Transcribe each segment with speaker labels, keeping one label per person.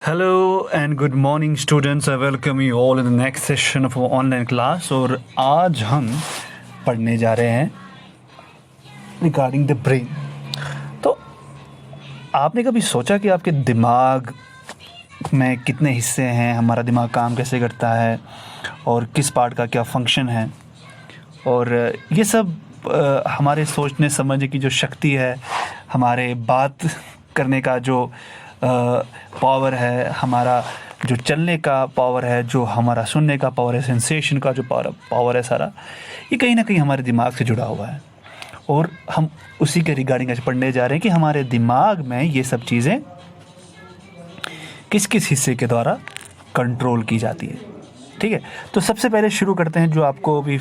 Speaker 1: Hello and good morning students. I welcome you all in the next session of our online class. और आज हम पढ़ने जा रहे हैं रिगार्डिंग द ब्रेन। तो आपने कभी सोचा कि आपके दिमाग में कितने हिस्से हैं, हमारा दिमाग काम कैसे करता है और किस पार्ट का क्या फंक्शन है, और ये सब हमारे सोचने समझने की जो शक्ति है, हमारे बात करने का जो पावर है, हमारा जो चलने का पावर है, जो हमारा सुनने का पावर है, सेंसेशन का जो पावर है, सारा ये कहीं ना कहीं हमारे दिमाग से जुड़ा हुआ है। और हम उसी के रिगार्डिंग आज पढ़ने जा रहे हैं कि हमारे दिमाग में ये सब चीज़ें किस किस हिस्से के द्वारा कंट्रोल की जाती है। ठीक है, तो सबसे पहले शुरू करते हैं। जो आपको अभी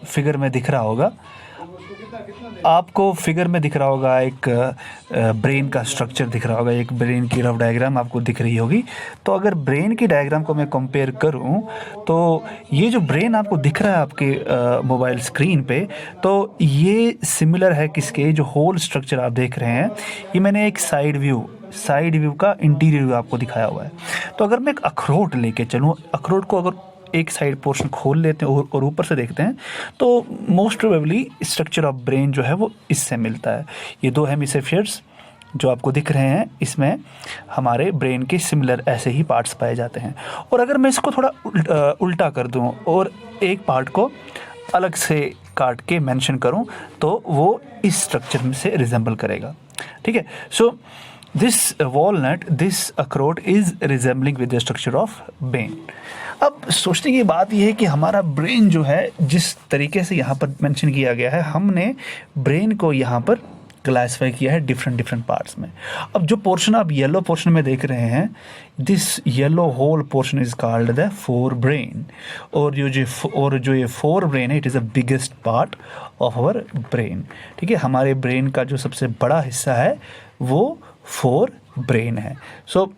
Speaker 1: फिगर में दिख रहा होगा, आपको फिगर में दिख रहा होगा एक ब्रेन का स्ट्रक्चर दिख रहा होगा, एक ब्रेन की रफ डायग्राम आपको दिख रही होगी। तो अगर ब्रेन की डायग्राम को मैं कंपेयर करूं तो ये जो ब्रेन आपको दिख रहा है आपके मोबाइल स्क्रीन पे, तो ये सिमिलर है किसके, जो होल स्ट्रक्चर आप देख रहे हैं, ये मैंने एक साइड व्यू का इंटीरियर व्यू आपको दिखाया हुआ है। तो अगर मैं एक अखरोट लेके चलूँ, अखरोट को अगर एक साइड पोर्शन खोल लेते हैं और ऊपर से देखते हैं, तो most probably structure of brain जो है वो इससे मिलता है। ये दो हेमिस्फीयर्स जो आपको दिख रहे हैं, इसमें हमारे ब्रेन के सिमिलर ऐसे ही पार्ट्स पाए जाते हैं। और अगर मैं इसको थोड़ा उल्टा कर दूं और एक पार्ट को अलग से काट के मेंशन करूं, तो वो इस स्ट्रक्चर में से रिजेंबल करेगा। ठीक है, सो दिस अखरोट is resembling with the structure of brain. अब सोचने की बात यह है कि हमारा ब्रेन जो है, जिस तरीके से यहाँ पर मेंशन किया गया है, हमने ब्रेन को यहाँ पर क्लासिफाई किया है डिफरेंट पार्ट्स में। अब जो पोर्शन आप येलो पोर्शन में देख रहे हैं, this yellow whole portion is called the fore brain. और जो ये फोर ब्रेन है, it is the biggest part of our brain. ठीक है, हमारे ब्रेन का जो सबसे बड़ा हिस्सा है वो फोर ब्रेन है। सो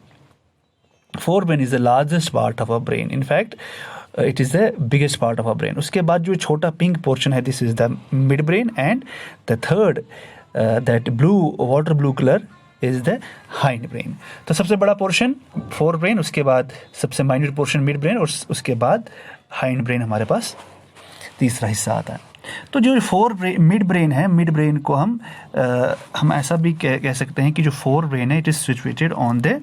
Speaker 1: forebrain is the largest part of our brain. In fact, it is the biggest part of our brain. उसके बाद जो छोटा पिंक पोर्शन है, this is the midbrain, and the third that water blue color is the hindbrain. तो सबसे बड़ा portion forebrain, उसके बाद सबसे माइन्यूट पोर्शन midbrain, और उसके बाद hindbrain हमारे पास तीसरा हिस्सा आता है। तो जो मिड ब्रेन को हम ऐसा भी कह सकते हैं कि जो फोर ब्रेन है, it is situated on the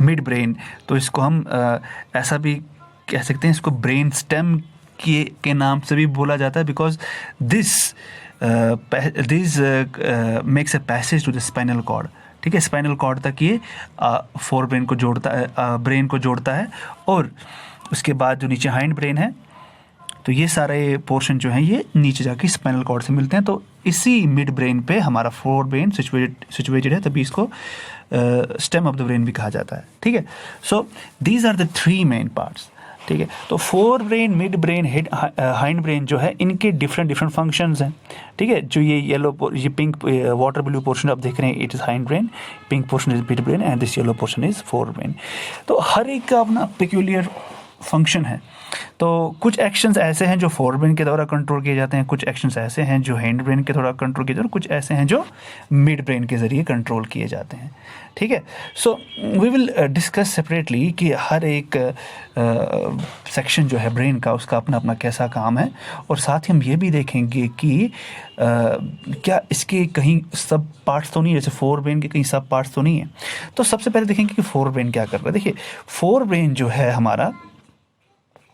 Speaker 1: mid brain. तो इसको हम ऐसा भी कह सकते हैं, इसको ब्रेन स्टेम के नाम से भी बोला जाता है, because this makes a passage to the spinal cord. ठीक है, स्पाइनल कॉर्ड तक ये फोर ब्रेन को जोड़ता है, ब्रेन को जोड़ता है। और उसके बाद जो नीचे हाइंड ब्रेन है, तो ये सारे पोर्शन जो हैं ये नीचे जाके स्पाइनल कॉर्ड से मिलते हैं। तो इसी मिड ब्रेन पे हमारा फोर ब्रेन सिचुएटेड है, तभी इसको स्टेम ऑफ द ब्रेन भी कहा जाता है। ठीक है, so these are the three main parts. ठीक है, तो fore brain, mid brain, hind brain जो है, इनके डिफरेंट फंक्शंस हैं। ठीक है, जो ये पिंक वाटर ब्लू पोर्शन आप देख रहे हैं, it is hind brain, pink portion is mid brain, and this yellow portion is fore brain. तो हर एक का अपना पेक्यूलियर फंक्शन है। तो कुछ एक्शंस ऐसे हैं जो फोर ब्रेन के द्वारा कंट्रोल किए जाते हैं, कुछ एक्शंस ऐसे हैं जो हैंड ब्रेन के द्वारा कंट्रोल किए जाते हैं, कुछ ऐसे हैं जो मिड ब्रेन के ज़रिए कंट्रोल किए जाते हैं। ठीक है, so we will discuss separately कि हर एक सेक्शन जो है ब्रेन का, उसका अपना अपना कैसा काम है, और साथ ही हम ये भी देखेंगे कि क्या इसके कहीं सब पार्ट्स तो नहीं है, जैसे फोर ब्रेन के कहीं सब पार्ट्स तो नहीं है। तो सबसे पहले देखेंगे कि फोर ब्रेन क्या कर रहा है। देखिए, फोर ब्रेन जो है हमारा,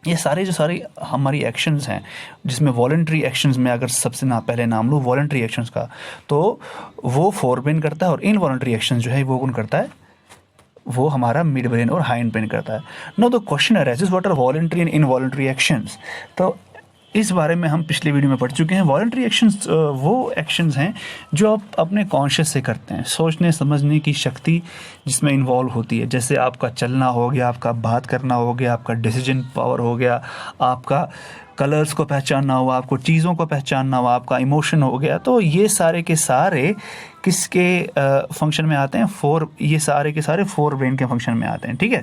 Speaker 1: ये सारी हमारी एक्शंस हैं, जिसमें वॉलंटरी एक्शंस में अगर सबसे पहले नाम लो वॉलंटरी एक्शंस का, तो वो फोर ब्रेन करता है, और इनवॉलंटरी एक्शंस जो है वो कौन करता है, वो हमारा मिड ब्रेन और हाइंड ब्रेन करता है। No the question arises, what are voluntary and involuntary actions. तो इस बारे में हम पिछले वीडियो में पढ़ चुके हैं। वॉलंटरी एक्शंस वो एक्शंस हैं जो आप अपने कॉन्शियस से करते हैं, सोचने समझने की शक्ति जिसमें इन्वॉल्व होती है। जैसे आपका चलना हो गया, आपका बात करना हो गया, आपका डिसीजन पावर हो गया, आपका कलर्स को पहचानना हुआ, आपको चीज़ों को पहचानना हुआ, आपका इमोशन हो गया, तो ये सारे के सारे किसके फंक्शन में आते हैं? ये सारे के सारे फोर ब्रेन के फंक्शन में आते हैं, ठीक है।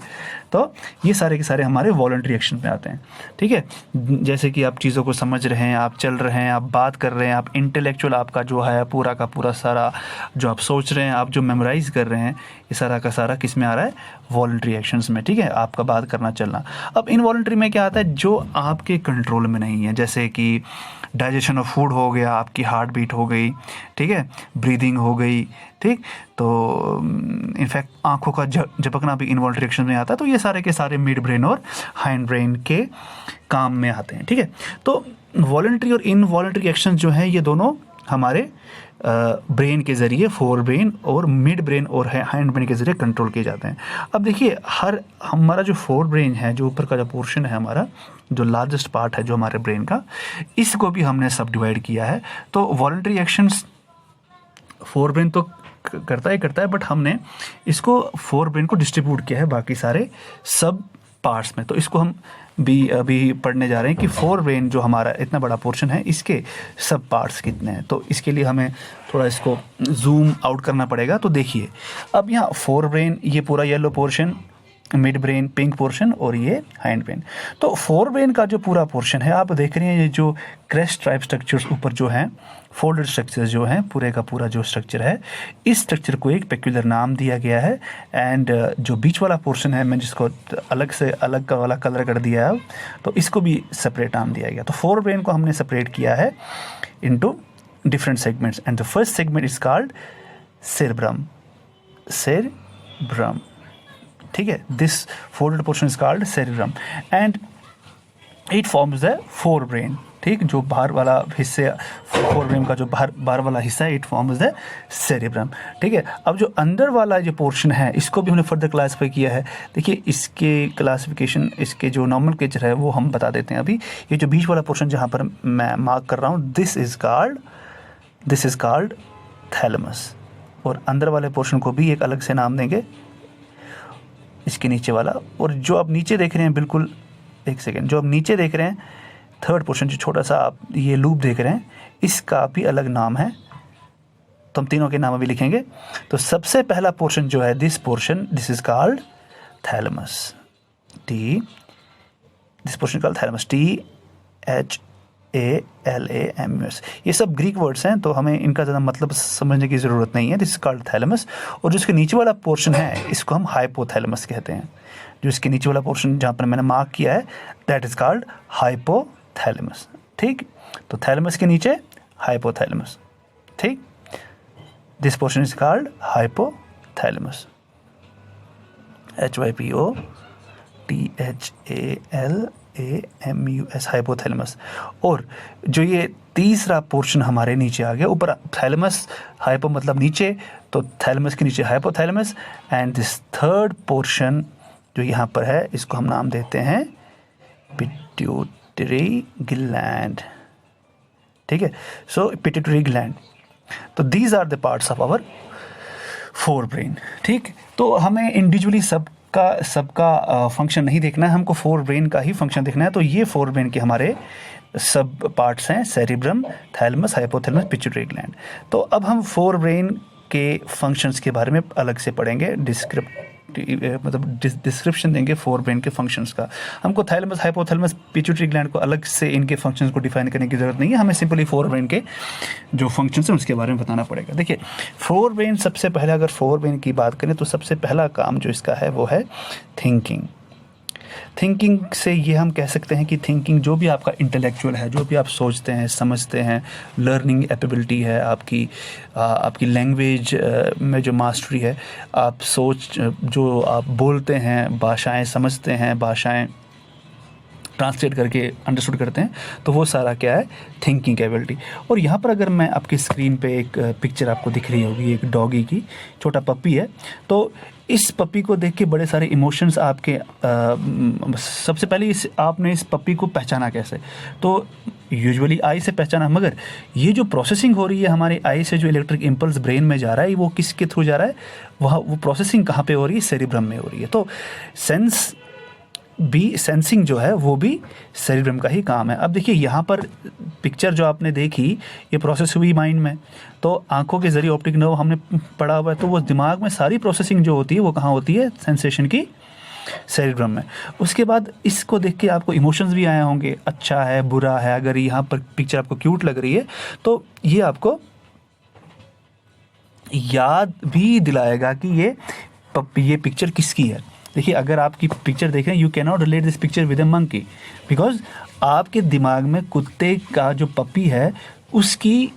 Speaker 1: तो ये सारे के सारे हमारे वॉलंटरी एक्शन में आते हैं, ठीक है। जैसे कि आप चीज़ों को समझ रहे हैं, आप चल रहे हैं, आप बात कर रहे हैं, आप इंटेलेक्चुअल आपका जो है पूरा का पूरा सारा जो आप सोच रहे हैं, आप जो मेमोराइज़ कर रहे हैं, ये सारा का सारा किस में आ रहा है? वॉलंटरी एक्शंस में, ठीक है। आपका बात करना, चलना। अब इनवॉलंटरी में क्या आता है? जो आपके कंट्रोल में नहीं है, जैसे कि डाइजेशन ऑफ फूड हो गया, आपकी हार्ट बीट हो गई, ठीक है, ब्रीदिंग हो गई, ठीक। तो इनफैक्ट आंखों का झपकना भी इनवॉलंटरी एक्शन में आता है। तो ये सारे के सारे मिड ब्रेन और हाइंड ब्रेन के काम में आते हैं, ठीक है। तो वॉलंटरी और इनवॉलंटरी एक्शन जो हैं ये दोनों हमारे ब्रेन के ज़रिए, फोर ब्रेन और मिड ब्रेन और हाइंड ब्रेन के ज़रिए कंट्रोल किए जाते हैं। अब देखिए, हमारा जो फोर ब्रेन है, जो ऊपर का जो पोर्शन है हमारा, जो लार्जेस्ट पार्ट है जो हमारे ब्रेन का, इसको भी हमने सब डिवाइड किया है। तो वॉलंटरी एक्शंस फोर ब्रेन तो करता है, बट हमने इसको फोर ब्रेन को डिस्ट्रीब्यूट किया है बाकी सारे सब पार्ट्स में। तो इसको हम भी अभी पढ़ने जा रहे हैं कि फोर ब्रेन जो हमारा इतना बड़ा पोर्शन है, इसके सब पार्ट्स कितने हैं। तो इसके लिए हमें थोड़ा इसको जूम आउट करना पड़ेगा। तो देखिए, अब यहाँ फोर ब्रेन, ये पूरा yellow portion, mid brain pink portion, और ये हाइंड ब्रेन। तो फोर ब्रेन का जो पूरा पोर्शन है, आप देख रहे हैं ये जो क्रेस्ट टाइप स्ट्रक्चर्स ऊपर जो हैं, फोल्डेड स्ट्रक्चर्स जो हैं, पूरे का पूरा जो स्ट्रक्चर है, इस स्ट्रक्चर को एक पेक्यूलर नाम दिया गया है। एंड जो बीच वाला पोर्शन है, मैं जिसको अलग से अलग का वाला कलर कर दिया है, तो इसको भी सेपरेट नाम दिया गया। तो फोर ब्रेन को हमने सेपरेट किया है into different segments, and the first segment is called cerebrum, ठीक है। This folded portion is called cerebrum and it forms the fore brain, ठीक। जो बाहर वाला हिस्से, फोर ब्रेन का जो बाहर वाला हिस्सा है, इट फॉर्म्स द सेरेब्रम, ठीक है। अब जो अंदर वाला जो पोर्शन है, इसको भी हमने फर्दर क्लासीफाई किया है। देखिए, इसके क्लासिफिकेशन, इसके जो नॉमेनक्लेचर है वो हम बता देते हैं अभी। ये जो बीच वाला पोर्शन जहाँ पर मैं मार्क कर रहा हूँ, दिस इज कॉल्ड थैलेमस, और अंदर वाले पोर्शन को भी एक अलग से नाम देंगे, इसके नीचे वाला। और जो आप नीचे देख रहे हैं, बिल्कुल एक सेकेंड, जो आप नीचे देख रहे हैं, थर्ड पोर्शन, जो छोटा सा आप ये लूप देख रहे हैं, इसका भी अलग नाम है। तो हम तीनों के नाम अभी लिखेंगे। तो सबसे पहला पोर्शन जो है, this is called thalamus, this portion called thalamus, THALAMUS। ये सब ग्रीक वर्ड्स हैं, तो हमें इनका ज़्यादा मतलब समझने की ज़रूरत नहीं है। This is called thalamus. और जो इसके नीचे वाला पोर्शन है, इसको हम हाइपोथैलेमस कहते हैं। जो इसके नीचे वाला पोर्शन जहाँ पर मैंने मार्क किया है, दैट इज कॉल्ड हाइपोथैलेमस, ठीक। तो थैलेमस के नीचे हाइपोथैलेमस, ठीक। This portion is called hypothalamus, HYPOTHALAMUS, hypothalamus. और जो ये तीसरा पोर्शन हमारे नीचे आ गया, ऊपर थैलेमस, हाइपो मतलब नीचे, तो थैलेमस के नीचे hypothalamus, and this third portion जो यहाँ पर है, इसको हम नाम देते हैं पिट्यूटरी ग्लैंड, ठीक है। So pituitary gland. तो these are the parts of our fore brain, ठीक। तो हमें इंडिविजुअली सबका फंक्शन नहीं देखना है, हमको फोर ब्रेन का ही फंक्शन देखना है। तो ये फोर ब्रेन के हमारे सब पार्ट्स हैं, cerebrum, thalamus, hypothalamus, pituitary gland. तो अब हम फोर ब्रेन के फंक्शंस के बारे में अलग से पढ़ेंगे, डिस्क्रिप्शन देंगे फोर ब्रेन के फंक्शंस का। हमको थैलेमस, हाइपोथैलेमस, पिट्यूटरी ग्लैंड को अलग से इनके फंक्शंस को डिफाइन करने की ज़रूरत नहीं है, हमें सिंपली फोर ब्रेन के जो फंक्शंस हैं उसके बारे में बताना पड़ेगा। देखिए, फोर ब्रेन, सबसे पहले अगर फोर ब्रेन की बात करें तो सबसे पहला काम जो इसका है वो है थिंकिंग। थिंकिंग से ये हम कह सकते हैं कि थिंकिंग जो भी आपका इंटेलेक्चुअल है, जो भी आप सोचते हैं, समझते हैं, लर्निंग एबिलिटी है आपकी लैंग्वेज में जो मास्टरी है, आप जो आप बोलते हैं, भाषाएं समझते हैं, भाषाएं ट्रांसलेट करके अंडरस्टूड करते हैं, तो वो सारा क्या है? Thinking ability. और यहाँ पर अगर मैं आपकी स्क्रीन पे एक पिक्चर आपको दिख रही होगी, एक डॉगी की, छोटा पप्पी है, तो इस पप्पी को देख के बड़े सारे इमोशंस आपके सबसे पहले आपने इस पप्पी को पहचाना कैसे? तो यूजुअली आई से पहचाना, मगर ये जो प्रोसेसिंग हो रही है हमारी आई से, जो इलेक्ट्रिक इम्पल्स ब्रेन में जा रहा है, वो किसके थ्रू जा रहा है? वो प्रोसेसिंग कहाँ पे हो रही है? सेरेब्रम में हो रही है। तो सेंस भी सेंसिंग जो है वो भी सेरिब्रम का ही काम है। अब देखिए यहाँ पर पिक्चर जो आपने देखी ये प्रोसेस हुई माइंड में, तो आंखों के जरिए ऑप्टिक नर्व हमने पढ़ा हुआ है, तो वो दिमाग में सारी प्रोसेसिंग जो होती है वो कहाँ होती है, सेंसेशन की सेरिब्रम में। उसके बाद इसको देख के आपको इमोशंस भी आए होंगे, अच्छा है बुरा है। अगर यहाँ पर पिक्चर आपको क्यूट लग रही है तो ये आपको याद भी दिलाएगा कि ये पिक्चर किसकी है। देखिए अगर आपकी पिक्चर देख रहे हैं, you can not relate this picture with A monkey, because आपके दिमाग में कुत्ते का जो पपी है उसकी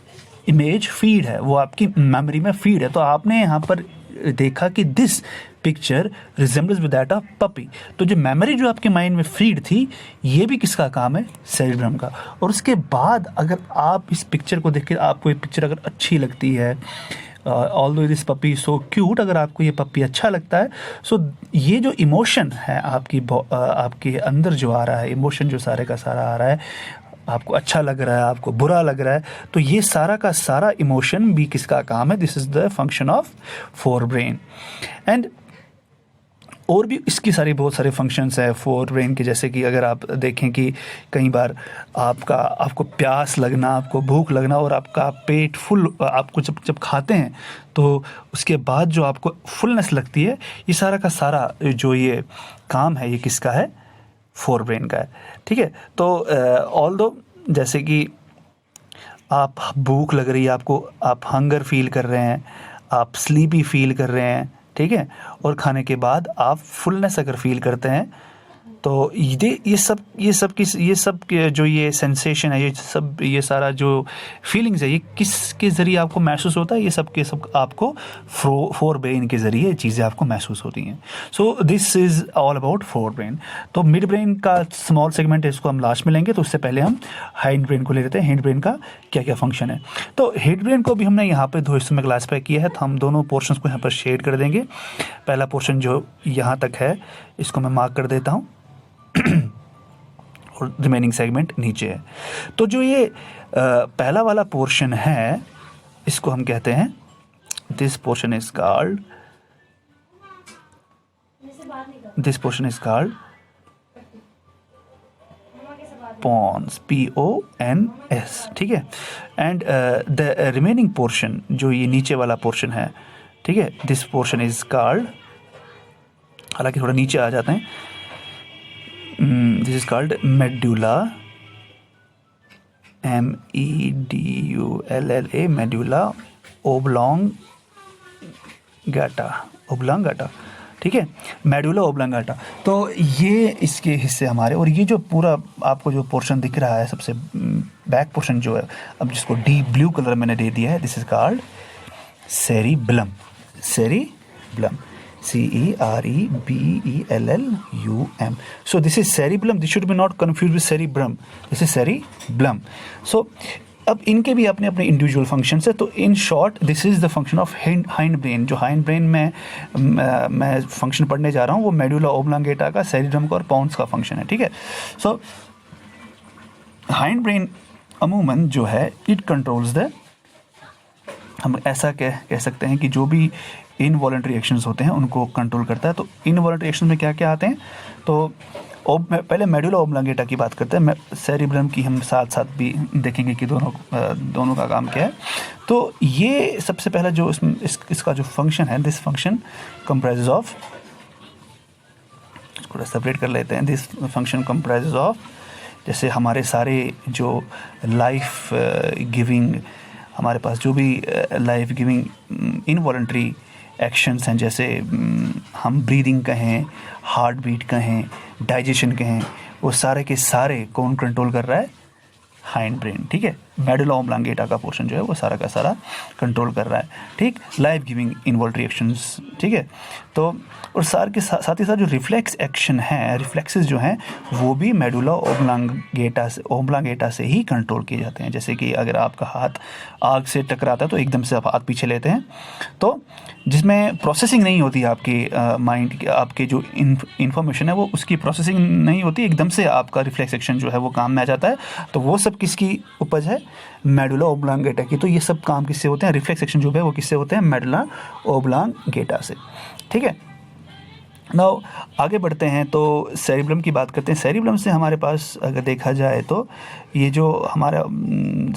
Speaker 1: इमेज फीड है, वो आपकी मेमोरी में फीड है। तो आपने यहाँ पर देखा कि this picture resembles with that of puppy, तो जो मेमोरी जो आपके माइंड में फीड थी ये भी किसका काम है, सेरिब्रम का। और उसके बाद अगर आप इस पिक्चर को देख के आपको ये पिक्चर अगर अच्छी लगती है, although this puppy so cute, अगर आपको ये पपी अच्छा लगता है, सो ये जो इमोशन है आपके अंदर जो आ रहा है, इमोशन जो सारे का सारा आ रहा है, आपको अच्छा लग रहा है, आपको बुरा लग रहा है, तो ये सारा का सारा इमोशन भी किसका काम है, this is the function of fore brain. And और भी इसकी सारी बहुत सारे फंक्शंस है फोर ब्रेन के, जैसे कि अगर आप देखें कि कई बार आपको प्यास लगना, आपको भूख लगना और आपका पेट फुल, आपको जब खाते हैं तो उसके बाद जो आपको फुलनेस लगती है, ये सारा का सारा जो ये काम है ये किसका है, फोर ब्रेन का है। ठीक है, तो ऑल्दो जैसे कि आप भूख लग रही है, आप हंगर फील कर रहे हैं, आप स्लीपी फील कर रहे हैं, ठीक है, और खाने के बाद आप फुलनेस अगर फील करते हैं, तो ये सब के जो ये सेंसेशन है, ये सारा जो फीलिंग्स है, ये किसके ज़रिए आपको महसूस होता है, ये सब के सब आपको फोर ब्रेन के ज़रिए चीज़ें आपको महसूस होती हैं। So this is all about fore brain. तो मिड ब्रेन का स्मॉल सेगमेंट है, इसको हम लास्ट में लेंगे, तो उससे पहले हम हाइंड ब्रेन को ले लेते हैं। हाइंड ब्रेन का क्या क्या फंक्शन है। तो हेड ब्रेन को भी हमने यहाँ पर 2 हिस्सों में क्लासीफाई किया है, तो हम दोनों पोर्शंस को यहाँ पर शेड कर देंगे। पहला पोर्शन जो यहाँ तक है इसको मैं मार्क कर देता हूँ और रिमेनिंग सेगमेंट नीचे है। तो जो ये पहला वाला पोर्शन है इसको हम कहते हैं, this portion is called pons, PONS, ठीक है। एंड द रिमेनिंग पोर्शन जो ये नीचे वाला पोर्शन है, ठीक है, दिस पोर्शन इज कॉल्ड, हालांकि थोड़ा नीचे आ जाते हैं, this is called medulla, MEDULLA, medulla oblongata, ठीक है, मेडुला ओब्लांगाटा। तो ये इसके हिस्से हमारे, और ये जो पूरा आपको जो पोर्शन दिख रहा है सबसे बैक पोर्शन जो है, अब जिसको डीप ब्लू कलर मैंने दे दिया है, this is called cerebellum, CEREBELLUM. So this is cerebellum. This should be not confused with cerebrum. This is cerebellum. So अब इनके भी अपने अपने इंडिविजुअल फंक्शंस है। तो in short this is the function of hind brain. जो hind brain में मैं फंक्शन पढ़ने जा रहा हूँ वो मेडुला ओब्लांगेटा का, सेरिब्रम का और पॉन्स का फंक्शन है, ठीक है। सो हाइंड ब्रेन अमूमन जो है इट कंट्रोल्स द, हम ऐसा कह सकते हैं कि जो भी इनवॉलंटरी एक्शंस होते हैं उनको कंट्रोल करता है। तो इनवॉलंटरी एक्शन में क्या क्या आते हैं, तो पहले मेडुला ओब्लांगेटा की बात करते हैं, सेरिब्रम की हम साथ साथ भी देखेंगे कि दोनों का काम क्या है। तो ये सबसे पहला जो इसका जो फंक्शन है, दिस फंक्शन कंप्राइजेज ऑफ, इसको सेपरेट कर लेते हैं, दिस फंक्शन कंप्राइजेज ऑफ, जैसे हमारे सारे जो लाइफ गिविंग, हमारे पास जो भी लाइफ गिविंग इनवॉलंटरी एक्शंस हैं, जैसे हम ब्रीदिंग कहें, हार्ट बीट कहें, डाइजेशन कहें, वो सारे के सारे कौन कंट्रोल कर रहा है, हाइंड ब्रेन, ठीक है। मेडुला ओब्लांगेटा का पोर्शन जो है वो सारा का सारा कंट्रोल कर रहा है, ठीक, लाइफ गिविंग इनवॉल्व रिएक्शंस, ठीक है। तो और साथ ही साथ जो रिफ्लेक्स एक्शन है, रिफ्लेक्सेस जो हैं वो भी मेडुला ओब्लांगेटा से ही कंट्रोल किए जाते हैं। जैसे कि अगर आपका हाथ आग से टकराता है तो एकदम से आप हाथ पीछे लेते हैं, तो जिसमें प्रोसेसिंग नहीं होती आपके माइंड की, आपके जो इन्फॉर्मेशन है वो उसकी प्रोसेसिंग नहीं होती, एकदम से आपका रिफ्लेक्स एक्शन जो है वो काम में आ जाता है। तो वो सब किसकी उपज है, मेडुला ओब्लांगेटा की। तो ये सब काम किससे होते हैं, रिफ्लेक्स एक्शन जो है वो किससे होते हैं, मेडुला ओब्लांगेटा से, ठीक है। नाउ आगे बढ़ते हैं तो सेरिब्रम की बात करते हैं। सेरिब्रम से हमारे पास अगर देखा जाए तो ये जो हमारा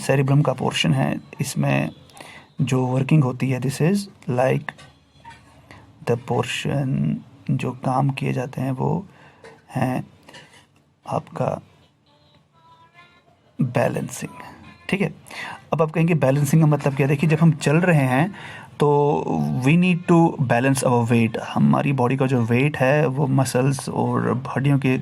Speaker 1: सेरिब्रम का पोर्शन है, इसमें जो वर्किंग होती है, this is like the portion जो काम किए जाते हैं वो हैं आपका बैलेंसिंग। ठीक है, अब आप कहेंगे बैलेंसिंग का मतलब क्या? देखिए, जब हम चल रहे हैं तो we need to balance our weight. हमारी बॉडी का जो वेट है वो मसल्स और हड्डियों के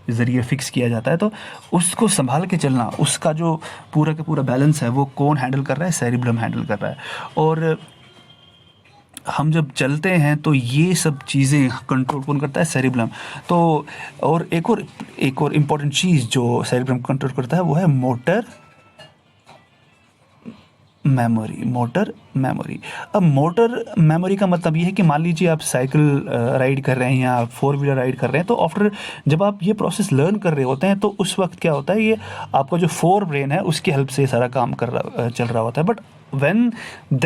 Speaker 1: ज़रिए फिक्स किया जाता है, तो उसको संभाल के चलना, उसका जो पूरा का पूरा बैलेंस है वो कौन हैंडल कर रहा है? सेरिब्रम हैंडल कर रहा है। और हम जब चलते हैं तो ये सब चीज़ें कंट्रोल कौन करता है? सेरिब्रम। तो और एक और इम्पॉर्टेंट चीज़ जो सेरिब्रम कंट्रोल करता है वो है मोटर मेमोरी। अब मोटर मेमोरी का मतलब ये है कि मान लीजिए आप साइकिल राइड कर रहे हैं या फोर व्हीलर राइड कर रहे हैं, तो आफ्टर जब आप ये प्रोसेस लर्न कर रहे होते हैं तो उस वक्त क्या होता है, ये आपका जो फोर ब्रेन है उसकी हेल्प से सारा काम चल रहा होता है। But when the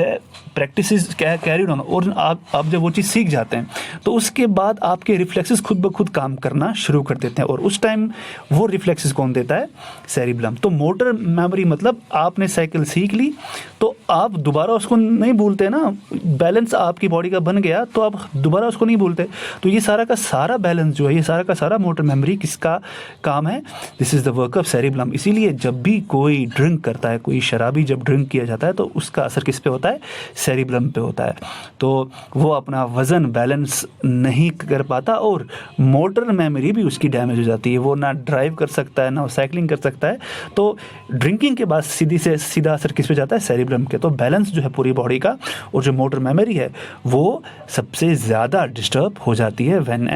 Speaker 1: practice is carried on, और आप जब वो चीज़ सीख जाते हैं तो उसके बाद आपके रिफ्लेक्सेस खुद ब खुद काम करना शुरू कर देते हैं, और उस टाइम वो रिफ्लेक्सेस कौन देता है? सेरिब्रम। तो मोटर मेमोरी मतलब आपने साइकिल सीख ली तो आप दोबारा उसको नहीं भूलते ना, बैलेंस आपकी बॉडी का बन गया तो आप दोबारा उसको नहीं भूलते। तो ये सारा का सारा बैलेंस जो है, ये सारा का सारा मोटर मेमोरी किसका काम है? This is the work of cerebrum. इसीलिए जब भी कोई ड्रिंक करता है, कोई शराबी जब ड्रिंक किया जाता है तो उसका असर किस पे होता है? सेरिब्रम पे होता है। तो वो अपना वज़न बैलेंस नहीं कर पाता और मोटर मेमोरी भी उसकी डैमेज हो जाती है, वो ना ड्राइव कर सकता है, ना साइकिलिंग कर सकता है। तो ड्रिंकिंग के बाद सीधा असर किस पे जाता है? सेरिब्रम के। तो बैलेंस जो है पूरी बॉडी का और जो मोटर मेमोरी है वो सबसे ज़्यादा डिस्टर्ब हो जाती है when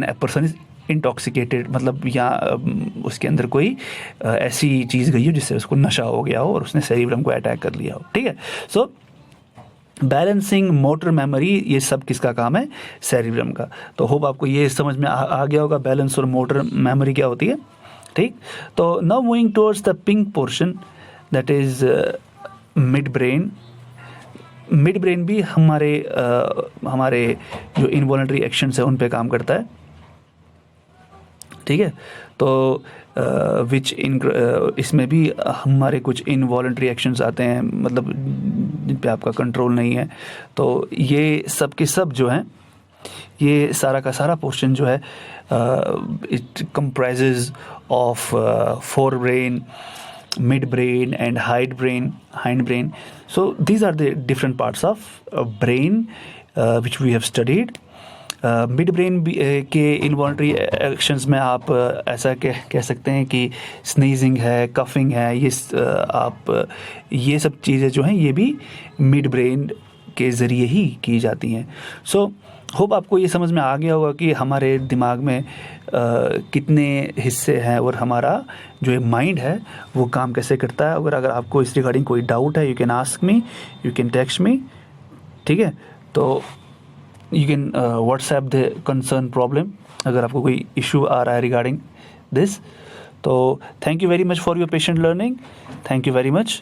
Speaker 1: a person is intoxicated, मतलब या उसके अंदर कोई ऐसी चीज़ गई हो जिससे उसको नशा हो गया हो और उसने सेरिब्रम को अटैक कर लिया हो। ठीक है, सो बैलेंसिंग, मोटर मेमोरी, ये सब किसका काम है? सेरिब्रम का। तो होप आपको ये समझ में आ गया होगा बैलेंस और मोटर मेमोरी क्या होती है। ठीक, तो now moving towards the pink portion, that is mid brain. Mid brain भी हमारे जो इनवॉलंटरी एक्शंस है उन पे काम करता है। ठीक है, तो इसमें भी हमारे कुछ इनवॉलंटरी एक्शंस आते हैं, मतलब जिन पे आपका कंट्रोल नहीं है। तो ये सब के सब जो हैं, ये सारा का सारा पोर्शन जो है it comprises of fore brain, mid brain and hind brain. So these are the different parts of brain which we have studied. Mid brain के इनवॉलंटरी एक्शंस में आप ऐसा कह सकते हैं कि स्नीजिंग है, कफिंग है, ये सब चीज़ें जो हैं ये भी मिड ब्रेन के ज़रिए ही की जाती हैं। सो होप आपको ये समझ में आ गया होगा कि हमारे दिमाग में कितने हिस्से हैं और हमारा जो माइंड है वो काम कैसे करता है। अगर आपको इस रिगार्डिंग कोई डाउट है, you can ask me, you can text me. ठीक है, तो you can WhatsApp the concern problem अगर आपको कोई इशू आ रहा है रिगार्डिंग दिस। तो thank you very much for your patient learning. Thank you very much.